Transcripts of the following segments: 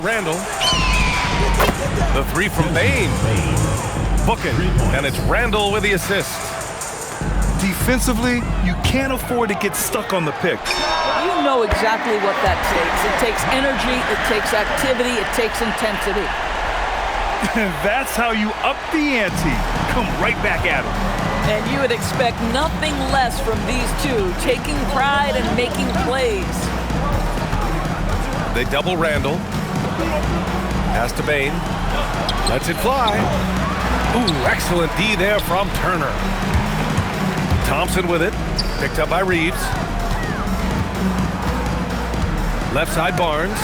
Randall. The three from Bane. Booking, and it's Randall with the assist. Defensively, you can't afford to get stuck on the pick. You know exactly what that takes. It takes energy, it takes activity, it takes intensity. That's how you up the ante. Come right back at them. And you would expect nothing less from these two, taking pride and making plays. They double Randall. Pass to Bane. Lets it fly. Ooh, excellent D there from Turner. Thompson with it. Picked up by Reeves. Left side Barnes.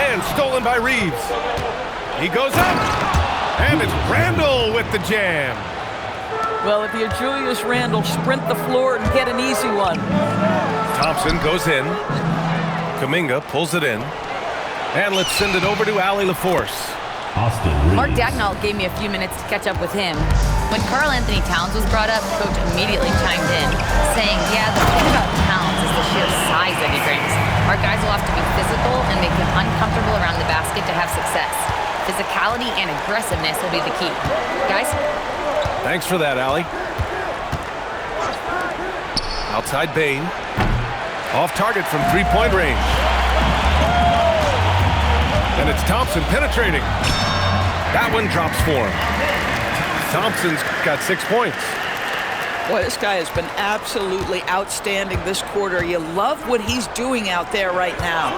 And stolen by Reeves. He goes up. And it's Randall with the jam. Well, if you're Julius Randle, sprint the floor and get an easy one. Thompson goes in. Kuminga pulls it in. And let's send it over to Allie LaForce. Mark Daigneault gave me a few minutes to catch up with him. When Karl Anthony Towns was brought up, Coach immediately chimed in, saying, yeah, the thing about Towns is the sheer size that he brings. Our guys will have to be physical and make him uncomfortable around the basket to have success. Physicality and aggressiveness will be the key. Guys? Thanks for that, Allie. Outside Bane. Off target from three-point range. And it's Thompson penetrating. That one drops for him. Thompson's got 6 points. Boy, this guy has been absolutely outstanding this quarter. You love what he's doing out there right now.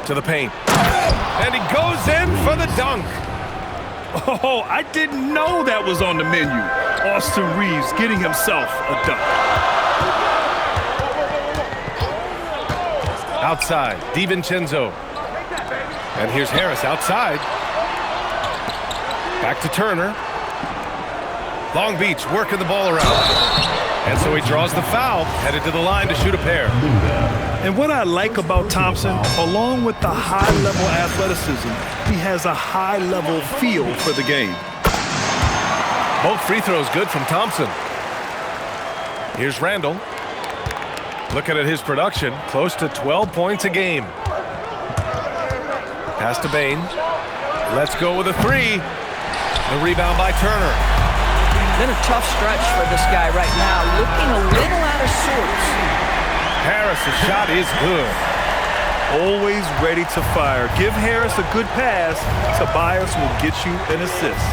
To the paint. And he goes in for the dunk. Oh, I didn't know that was on the menu. Austin Reeves getting himself a dunk. Outside, DiVincenzo. And here's Harris outside. Back to Turner. Long Beach working the ball around. And so he draws the foul, headed to the line to shoot a pair. And what I like about Thompson, along with the high-level athleticism, he has a high-level feel for the game. Both free throws good from Thompson. Here's Randall. Looking at his production, close to 12 points a game. Pass to Bane. Let's go with a three. The rebound by Turner. Been a tough stretch for this guy right now, looking a little out of sorts. Harris' shot is good. Always ready to fire. Give Harris a good pass. Tobias will get you an assist.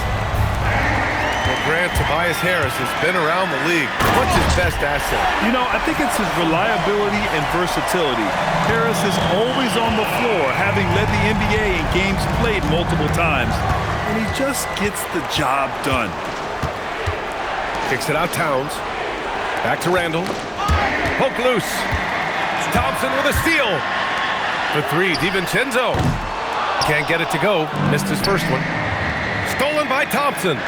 Well, Grant, Tobias Harris has been around the league. What's his best asset? You know, I think it's his reliability and versatility. Harris is always on the floor, having led the NBA in games played multiple times. And he just gets the job done. Kicks it out Towns. Back to Randall. Poke loose. Thompson with a steal. The three, DiVincenzo. Can't get it to go. Missed his first one. Stolen by Thompson.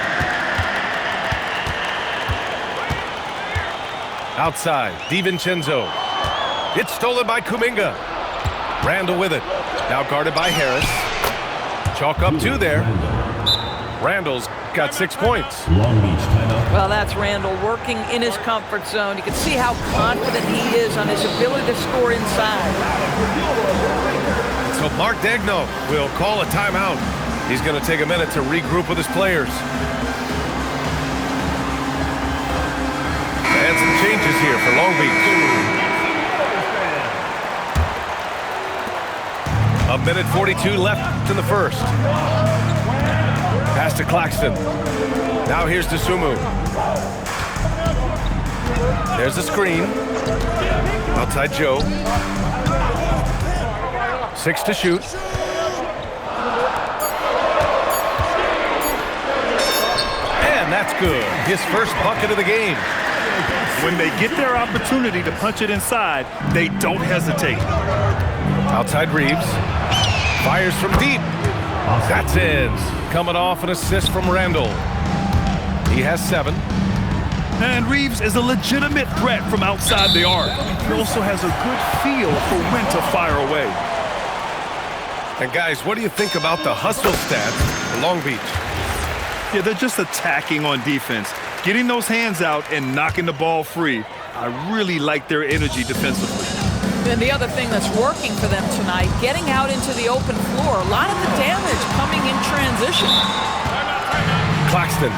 Outside, DiVincenzo. It's stolen by Kuminga. Randall with it. Now guarded by Harris. Chalk up two there. Randall's got 6 points. Well, that's Randall working in his comfort zone. You can see how confident he is on his ability to score inside. So Mark Daigneault will call a timeout. He's going to take a minute to regroup with his players. And some changes here for Long Beach. A minute 42 left in the first. Pass to Claxton. Now here's to Sumu. There's a screen. Outside Joe. 6 to shoot. And that's good. His first bucket of the game. When they get their opportunity to punch it inside, they don't hesitate. Outside Reeves. Fires from deep. That's in. Coming off an assist from Randall. He has 7. And Reeves is a legitimate threat from outside the arc. He also has a good feel for when to fire away. And guys, what do you think about the hustle stats for Long Beach? Yeah, they're just attacking on defense. Getting those hands out and knocking the ball free. I really like their energy defensively. And the other thing that's working for them tonight, getting out into the open floor. A lot of the damage coming in transition. Claxton.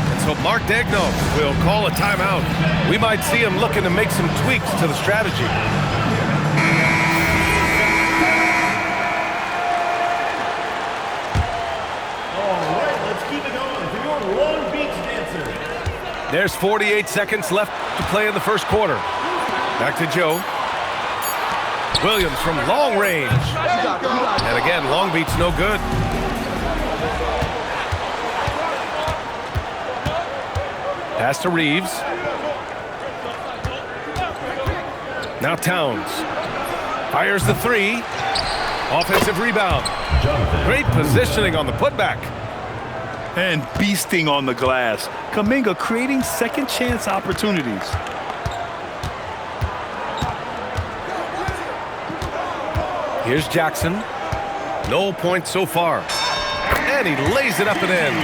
And so Mark Daigneault will call a timeout. We might see him looking to make some tweaks to the strategy. There's 48 seconds left to play in the first quarter. Back to Joe. Williams from long range. And again, Long Beach no good. Pass to Reeves. Now Towns. Fires the three. Offensive rebound. Great positioning on the putback. And beasting on the glass. Kuminga creating second chance opportunities. Here's Jackson. No points so far. And he lays it up and in.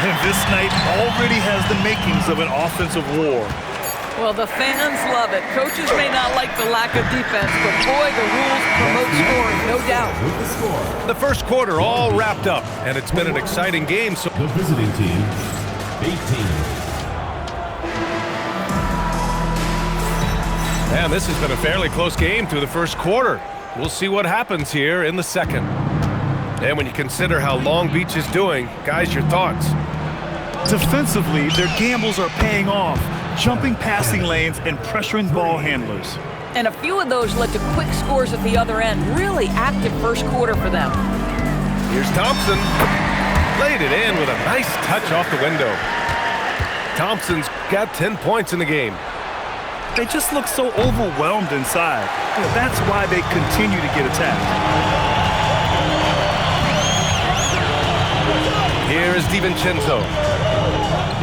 And this night already has the makings of an offensive war. Well, the fans love it. Coaches may not like the lack of defense, but boy, the rules promote scoring, no doubt. The first quarter all wrapped up, and it's been an exciting game. So The visiting team, 18. Man, this has been a fairly close game through the first quarter. We'll see what happens here in the second. And when you consider how Long Beach is doing, guys, your thoughts? Defensively, their gambles are paying off. Jumping passing lanes and pressuring ball handlers. And a few of those led to quick scores at the other end. Really active first quarter for them. Here's Thompson. Laid it in with a nice touch off the window. Thompson's got 10 points in the game. They just look so overwhelmed inside. That's why they continue to get attacked. Here is DiVincenzo.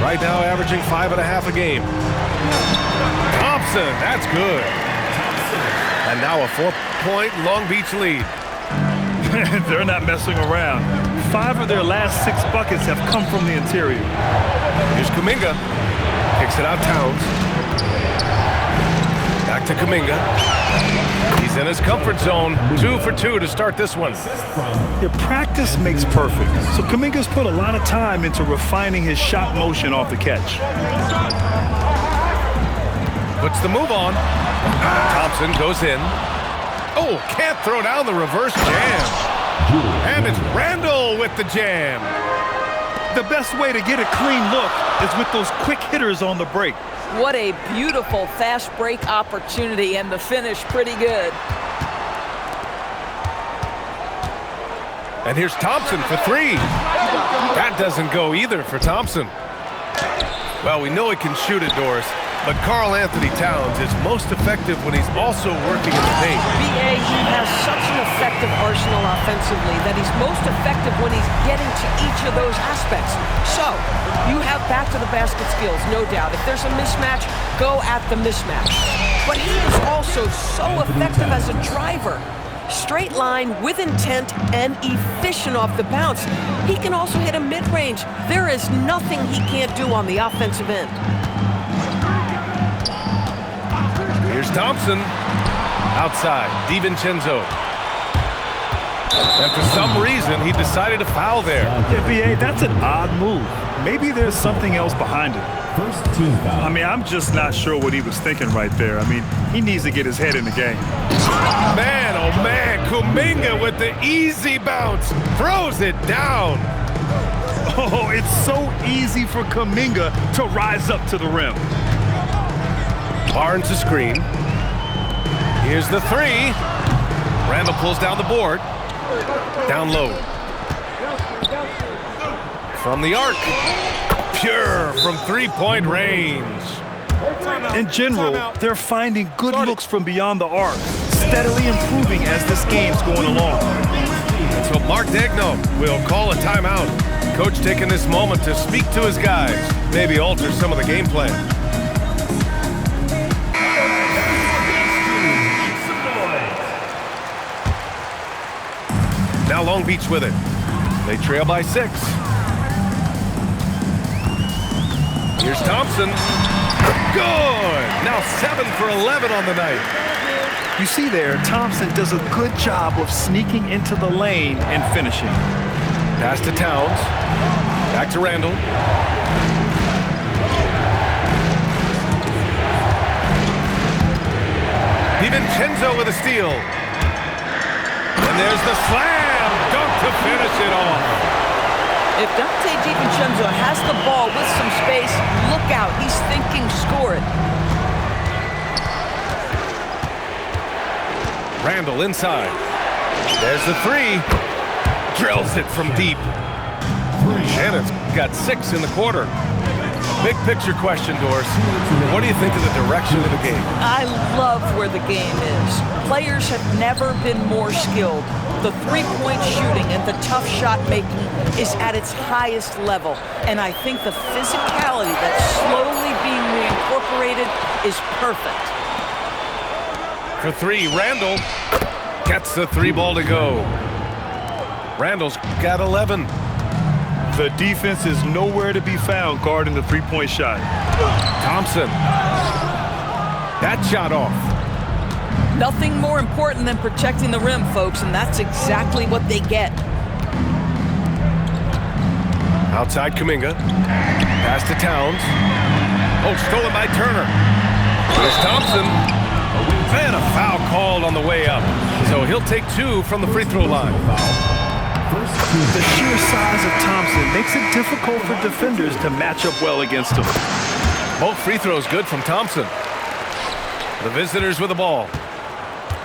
Right now averaging 5.5 a game. Thompson, that's good. And now a 4-point Long Beach lead. They're not messing around. 5 of their last 6 buckets have come from the interior. Here's Kuminga. Kicks it out Towns. Back to Kuminga. He's in his comfort zone. 2 for 2 to start this one. Your practice makes perfect. So Kuminga's put a lot of time into refining his shot motion off the catch. Puts the move on. Thompson goes in. Oh, can't throw down the reverse jam. And it's Randall with the jam. The best way to get a clean look is with those quick hitters on the break. What a beautiful fast break opportunity, and the finish pretty good. And here's Thompson for 3. That doesn't go either for Thompson. Well, we know he can shoot it, Doris, but Karl Anthony Towns is most effective when he's also working in the paint. BA, he has such an effective arsenal offensively that he's most effective when he's getting to each of those aspects. So, you have back-to-the-basket skills, no doubt. If there's a mismatch, go at the mismatch. But he is also so effective as a driver. Straight line, with intent, and efficient off the bounce. He can also hit a mid-range. There is nothing he can't do on the offensive end. Here's Thompson. Outside, DiVincenzo. And for some reason, he decided to foul there. BA, that's an odd move. Maybe there's something else behind it. First team foul. I mean, I'm just not sure what he was thinking right there. I mean, he needs to get his head in the game. Man, oh man, Kuminga with the easy bounce. Throws it down. Oh, it's so easy for Kuminga to rise up to the rim. Barnes a screen. Here's the 3. Randall pulls down the board. Down low. From the arc. Pure from 3-point range. In general, they're finding good looks from beyond the arc, steadily improving as this game's going along. So Mark Daigneault will call a timeout. Coach taking this moment to speak to his guys, maybe alter some of the game plan. Now Long Beach with it. They trail by 6. Here's Thompson. Good! Now 7 for 11 on the night. You see there, Thompson does a good job of sneaking into the lane and finishing. Pass to Towns. Back to Randall. DiVincenzo with a steal. And there's the slam dunk to finish it off. If Dante DiVincenzo has the ball with some space, look out. He's thinking score it. Randall inside. There's the three. Drills it from deep. Shannon's got 6 in the quarter. Big picture question, Doris. What do you think of the direction of the game? I love where the game is. Players have never been more skilled. The three-point shooting and the tough shot making is at its highest level. And I think the physicality that's slowly being reincorporated is perfect. For 3, Randall gets the 3 ball to go. Randall's got 11. The defense is nowhere to be found guarding the three-point shot. Thompson. That shot off. Nothing more important than protecting the rim, folks, and that's exactly what they get. Outside Kuminga. Pass to Towns. Oh, stolen by Turner. Here's Thompson. And a foul called on the way up. So he'll take 2 from the free throw line. The sheer size of Thompson makes it difficult for defenders to match up well against him. Both free throws good from Thompson. The visitors with the ball.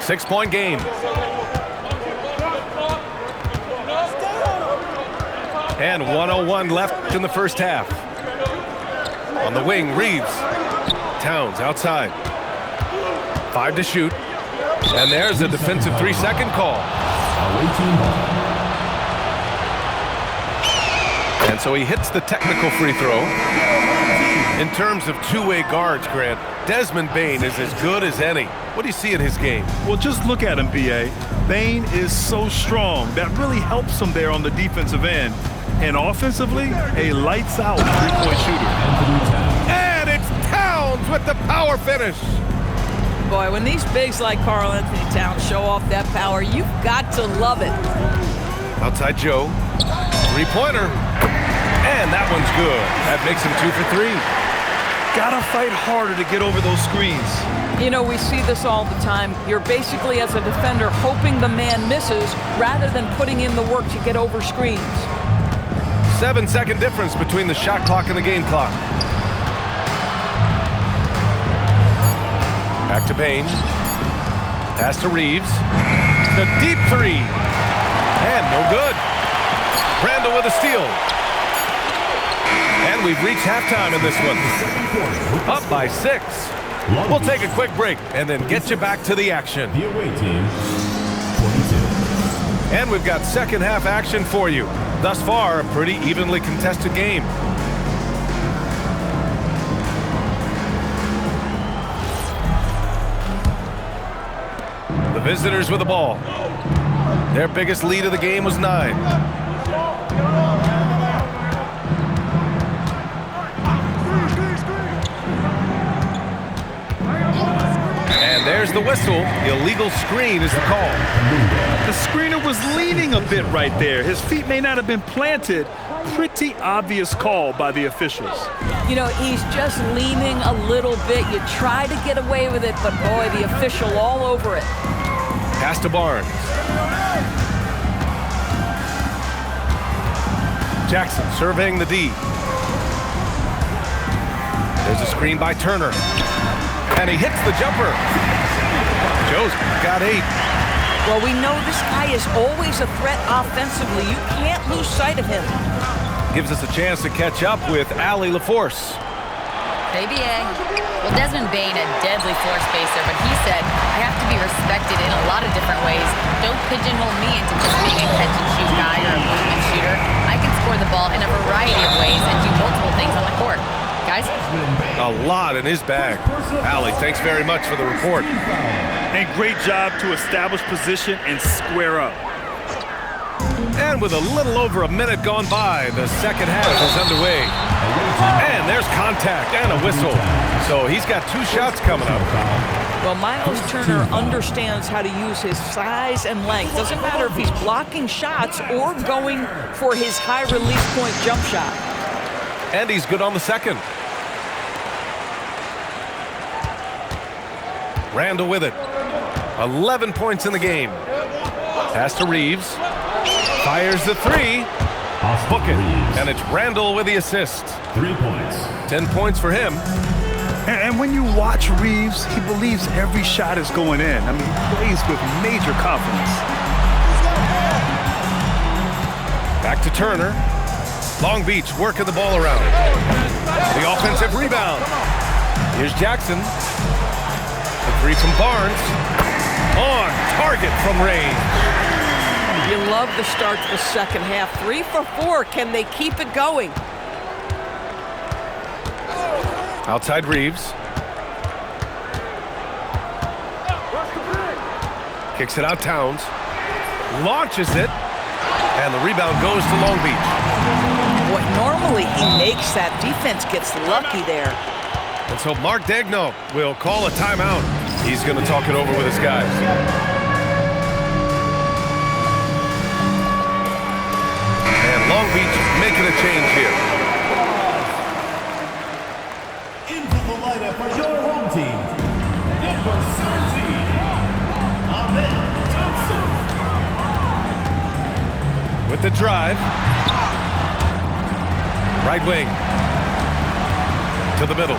6-point game. And 1:01 left in the first half. On the wing, Reeves. Towns outside. 5 to shoot. And there's a defensive 3-second call. And so he hits the technical free throw. In terms of two-way guards, Grant, Desmond Bane is as good as any. What do you see in his game? Well, just look at him, B.A. Bane is so strong. That really helps him there on the defensive end. And offensively, a lights-out three-point shooter. And it's Towns with the power finish. Boy, when these bigs like Karl Anthony Towns show off that power, you've got to love it. Outside Joe. Three-pointer. And that one's good. That makes him 2 for 3. Gotta fight harder to get over those screens. You know, we see this all the time. You're basically, as a defender, hoping the man misses rather than putting in the work to get over screens. 7-second difference between the shot clock and the game clock. Back to Bane. Pass to Reeves. The deep 3. And no good. Randall with a steal. And we've reached halftime in this one. Up by 6. We'll take a quick break and then get you back to the action. The away team, 42. And we've got second half action for you. Thus far, a pretty evenly contested game. The visitors with the ball. Their biggest lead of the game was 9. And there's the whistle. Illegal screen is the call. The screener was leaning a bit right there. His feet may not have been planted. Pretty obvious call by the officials. You know, he's just leaning a little bit. You try to get away with it, but boy, the official all over it. Pass to Barnes. Jackson surveying the D. There's a screen by Turner. And he hits the jumper. Joe's got 8. Well, we know this guy is always a threat offensively. You can't lose sight of him. Gives us a chance to catch up with Allie LaForce. Hey, B.A. Well, Desmond Bane, a deadly floor spacer, but he said, I have to be respected in a lot of different ways. Don't pigeonhole me into just being a catch-and-shoot guy or a movement shooter. I can score the ball in a variety of ways and do multiple things on the court. Guys? A lot in his bag. Allie, thanks very much for the report. And great job to establish position and square up. And with a little over a minute gone by, the second half is underway. And there's contact and a whistle. So he's got 2 shots coming up. Well, Miles Turner understands how to use his size and length. Doesn't matter if he's blocking shots or going for his high release point jump shot. And he's good on the second. Randall with it. 11 points in the game. Pass to Reeves. Fires the 3. Book it. And it's Randall with the assist. 3 points. 10 points for him. And when you watch Reeves, he believes every shot is going in. I mean, he plays with major confidence. Back to Turner. Long Beach working the ball around. The offensive rebound. Here's Jackson. The 3 from Barnes. On target from range. You love the start to the second half. 3 for 4. Can they keep it going? Outside Reeves. Kicks it out Towns. Launches it. And the rebound goes to Long Beach. What normally he makes that defense gets lucky there. And so Mark Daigneault will call a timeout. He's going to talk it over with his guys. And Long Beach making a change here. Into the lineup for your home team, number 13, Ahmed Thompson. With the drive. Right wing. To the middle.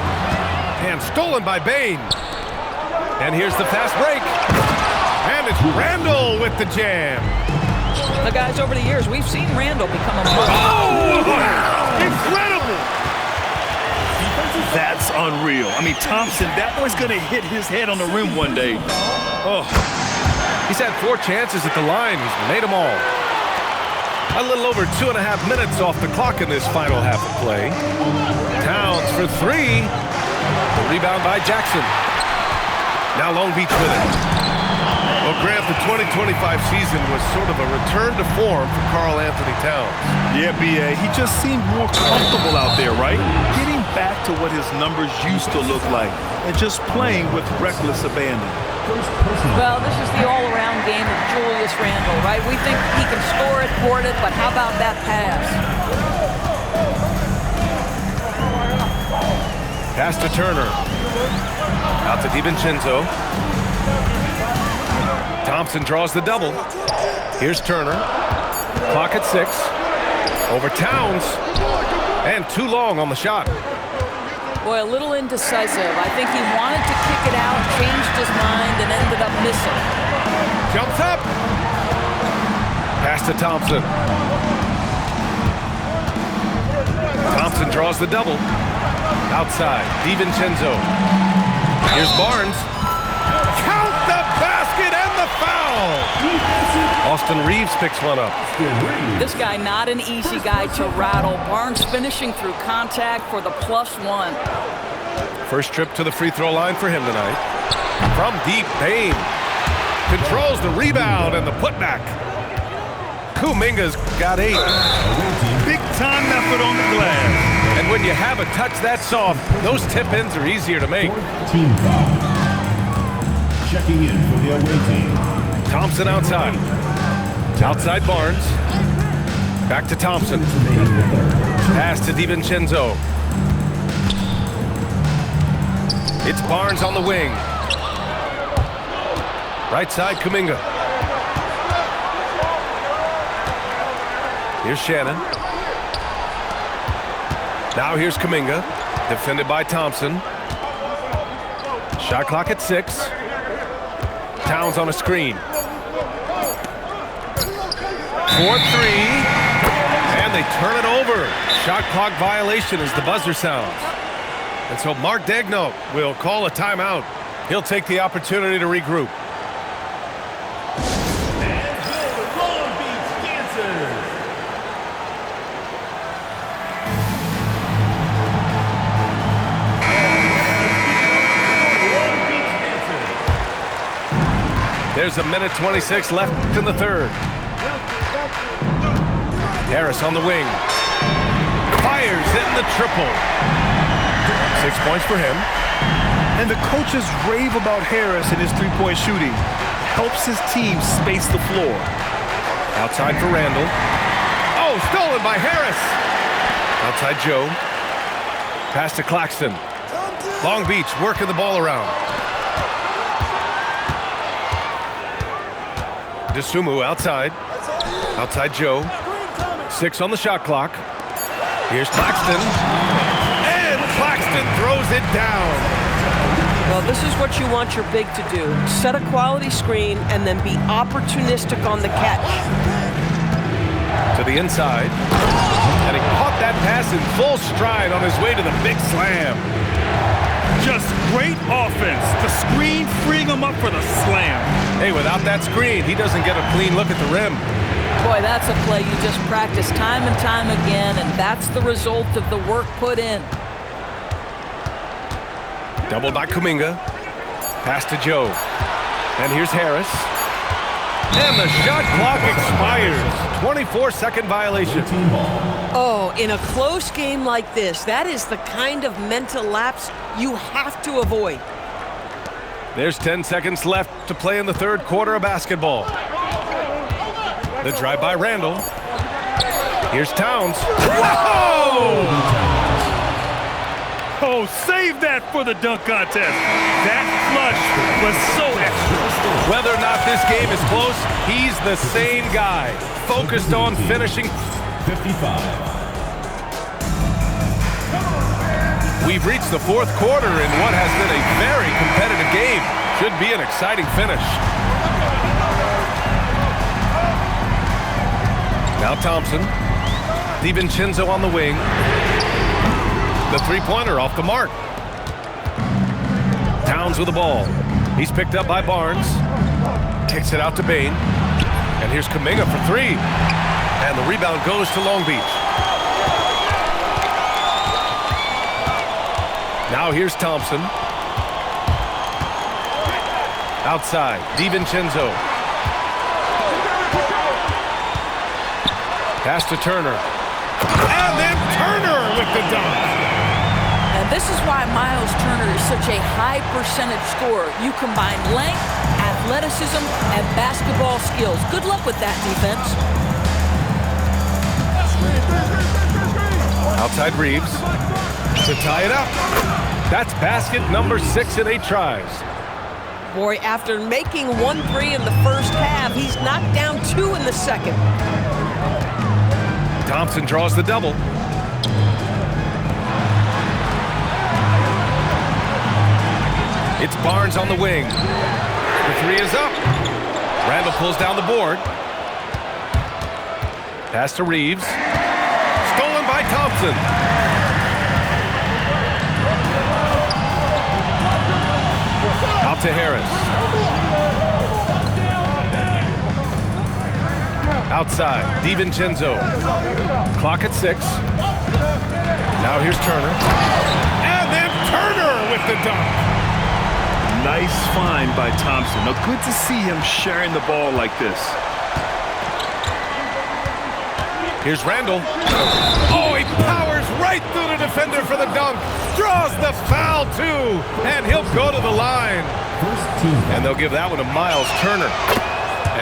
And stolen by Bane. And here's the fast break. And it's Randall with the jam. The guys, over the years, we've seen Randall become a Oh, wow. Incredible. That's unreal. I mean, Thompson, that boy's going to hit his head on the rim one day. Oh, He's had 4 chances at the line. He's made them all. A little over 2.5 minutes off the clock in this final half of play. Towns for 3. The rebound by Jackson. Now Long Beach with it. Well, Grant, the 2025 season was sort of a return to form for Karl Anthony Towns. yeah, B.A. He just seemed more comfortable out there, right? Getting back to what his numbers used to look like and just playing with reckless abandon. Well, this is the all-around game of Julius Randle, right? We think he can score it, board it, but how about that pass? Pass to Turner. Out to DiVincenzo. Thompson draws the double. Here's Turner. Clock at 6. Over Towns. And too long on the shot. Boy, a little indecisive. I think he wanted to kick it out, changed his mind, and ended up missing. Jumps up. Pass to Thompson. Thompson draws the double. Outside, DiVincenzo. Here's Barnes. Count the basket and the foul! Austin Reeves picks one up. This guy, not an easy guy to rattle. Barnes finishing through contact for the +1. First trip to the free throw line for him tonight. From deep, Bane controls the rebound and the putback. Kuminga's got 8. Big time effort on the glass. And when you have a touch that soft, those tip-ins are easier to make. Team foul. Checking in for the away team. Thompson outside. Outside Barnes. Back to Thompson. Pass to DiVincenzo. It's Barnes on the wing. Right side, Kuminga. Here's Shannon. Now here's Kuminga. Defended by Thompson. Shot clock at 6. Towns on a screen. 4-3. And they turn it over. Shot clock violation as the buzzer sounds. And so Mark Daigneault will call a timeout. He'll take the opportunity to regroup. Long Beach Dancers. There's a minute 26 left in the third. Harris on the wing. Fires fires in the triple. 6 points for him. And the coaches rave about Harris and his three-point shooting. Helps his team space the floor. Outside for Randall. Oh, stolen by Harris. Outside Joe. Pass to Claxton. Long Beach working the ball around. DeSumo outside. Outside Joe. 6 on the shot clock. Here's Claxton. And Claxton throws it down. Well, this is what you want your big to do. Set a quality screen and then be opportunistic on the catch. To the inside. And he caught that pass in full stride on his way to the big slam. Just great offense. The screen freeing him up for the slam. Hey, without that screen, he doesn't get a clean look at the rim. Boy, that's a play you just practice time and time again, and that's the result of the work put in. Doubled by Kuminga. Pass to Joe. And here's Harris. And the shot clock expires. 24-second violation. Oh, in a close game like this, that is the kind of mental lapse you have to avoid. There's 10 seconds left to play in the third quarter of basketball. The drive by Randall. Here's Towns. Whoa! Oh, save that for the dunk contest. That flush was so extra. Whether or not this game is close, he's the same guy. Focused on finishing. 55. We've reached the fourth quarter in what has been a very competitive game. Should be an exciting finish. Now Thompson. DiVincenzo on the wing. The three-pointer off the mark. Towns with the ball. He's picked up by Barnes. Kicks it out to Bane. And here's Kuminga for three. And the rebound goes to Long Beach. Now here's Thompson. Outside, DiVincenzo. Pass to Turner. And then Turner with the dunk. And this is why Miles Turner is such a high percentage scorer. You combine length, athleticism, and basketball skills. Good luck with that defense. Outside Reeves to tie it up. That's basket number 6 in 8 tries. Boy, after making 1 3 in the first half, he's knocked down 2 in the second. Thompson draws the double. It's Barnes on the wing. The three is up. Randall pulls down the board. Pass to Reeves. Stolen by Thompson. Out to Harris. Outside, DiVincenzo. Clock at 6. Now here's Turner. And then Turner with the dunk. Nice find by Thompson. Now, good to see him sharing the ball like this. Here's Randall. Oh, he powers right through the defender for the dunk. Draws the foul, too. And he'll go to the line. And they'll give that one to Miles Turner.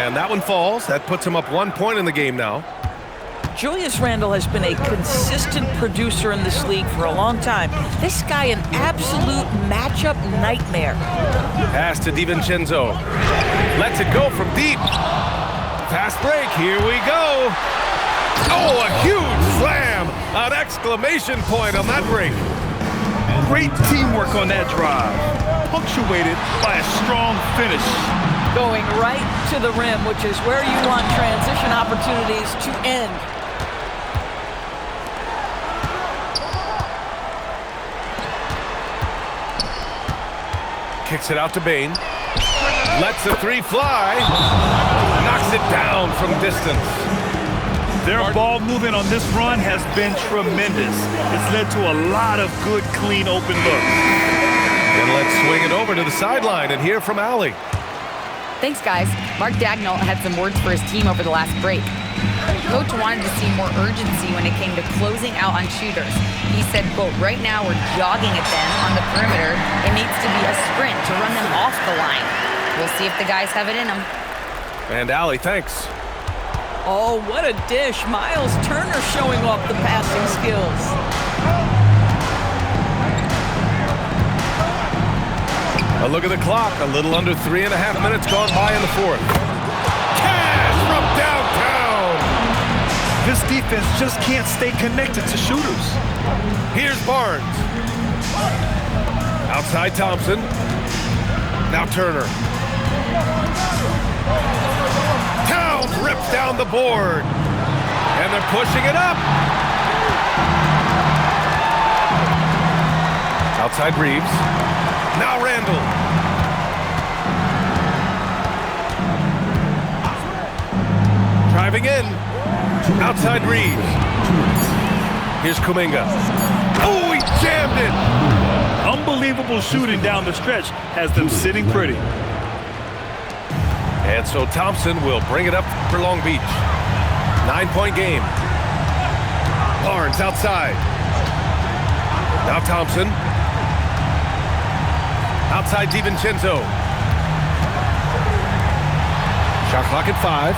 And that one falls. That puts him up 1 point in the game now. Julius Randle has been a consistent producer in this league for a long time. This guy, an absolute matchup nightmare. Pass to DiVincenzo. Lets it go from deep. Fast break. Here we go. Oh, a huge slam. An exclamation point on that break. Great teamwork on that drive. Punctuated by a strong finish. Going right to the rim, which is where you want transition opportunities to end. Kicks it out to Bane. Lets the three fly. Knocks it down from distance. Their ball movement on this run has been tremendous. It's led to a lot of good, clean, open looks. And let's swing it over to the sideline and hear from Allie. Thanks, guys. Mark Dagnall had some words for his team over the last break. Coach wanted to see more urgency when it came to closing out on shooters. He said, quote, right now we're jogging at them on the perimeter. It needs to be a sprint to run them off the line. We'll see if the guys have it in them. And Allie, thanks. Oh, what a dish. Miles Turner showing off the passing skills. A look at the clock. A little under 3.5 minutes gone by in the fourth. Cash from downtown. This defense just can't stay connected to shooters. Here's Barnes. Outside Thompson. Now Turner. Towns rips down the board. And they're pushing it up. Outside Reeves. Now Randall. Driving in. Outside Reeves. Here's Kuminga. Oh, he jammed it. Unbelievable shooting down the stretch has them sitting pretty. And so Thompson will bring it up for Long Beach. 9-point game. Barnes outside. Now Thompson. Outside DiVincenzo. Shot clock at 5.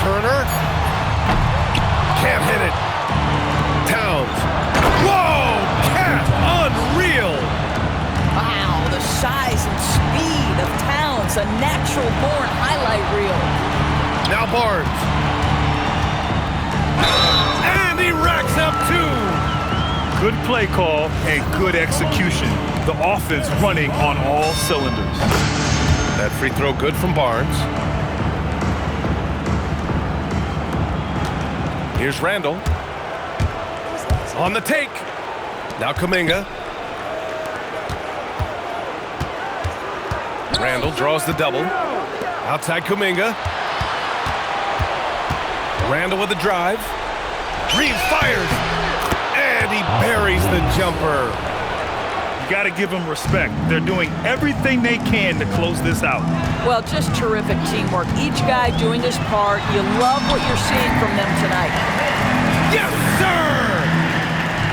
Turner. Can't hit it. Towns. Whoa! Cat! Unreal! Wow, the size and speed of Towns, a natural-born highlight reel. Now Barnes. And he racks up 2. Good play call and good execution. The offense running on all cylinders. That free throw good from Barnes. Here's Randall. On the take. Now Kuminga. Randall draws the double. Outside Kuminga. Randall with the drive. Reeves fires. And he buries the jumper. You got to give them respect. They're doing everything they can to close this out. Well, just terrific teamwork. Each guy doing his part. You love what you're seeing from them tonight. Yes, sir!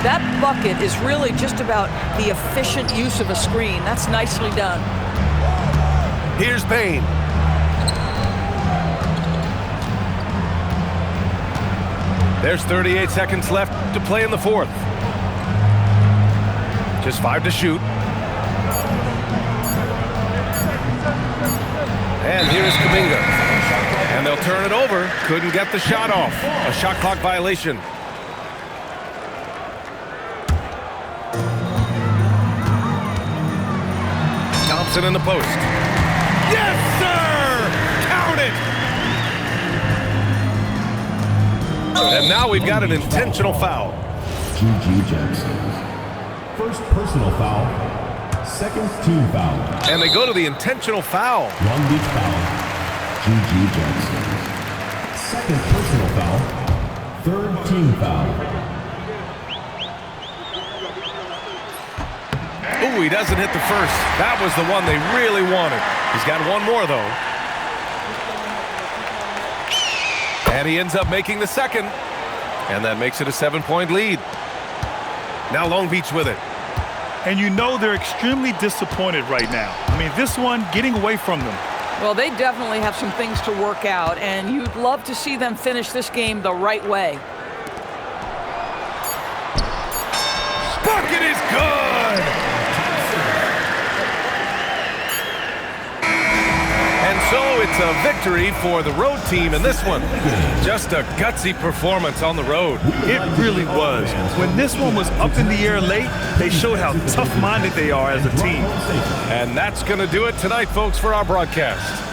That bucket is really just about the efficient use of a screen. That's nicely done. Here's Payne. There's 38 seconds left to play in the fourth. Just 5 to shoot. And here's Kuminga. And they'll turn it over. Couldn't get the shot off. A shot clock violation. Thompson in the post. Yes, sir! Count it! And now we've got an intentional foul. G.G. Jackson. First personal foul. Second team foul. And they go to the intentional foul. Long Beach foul. G.G. Jackson. Second personal foul. Third team foul. Ooh, he doesn't hit the first. That was the one they really wanted. He's got one more, though. And he ends up making the second. And that makes it a 7-point lead. Now Long Beach with it. And you know they're extremely disappointed right now. I mean, this one getting away from them. Well, they definitely have some things to work out, and you'd love to see them finish this game the right way. Bucket is good! And so it's a victory for the road team in this one. Just a gutsy performance on the road. It really was. When this one was up in the air late, they showed how tough-minded they are as a team. And that's going to do it tonight, folks, for our broadcast.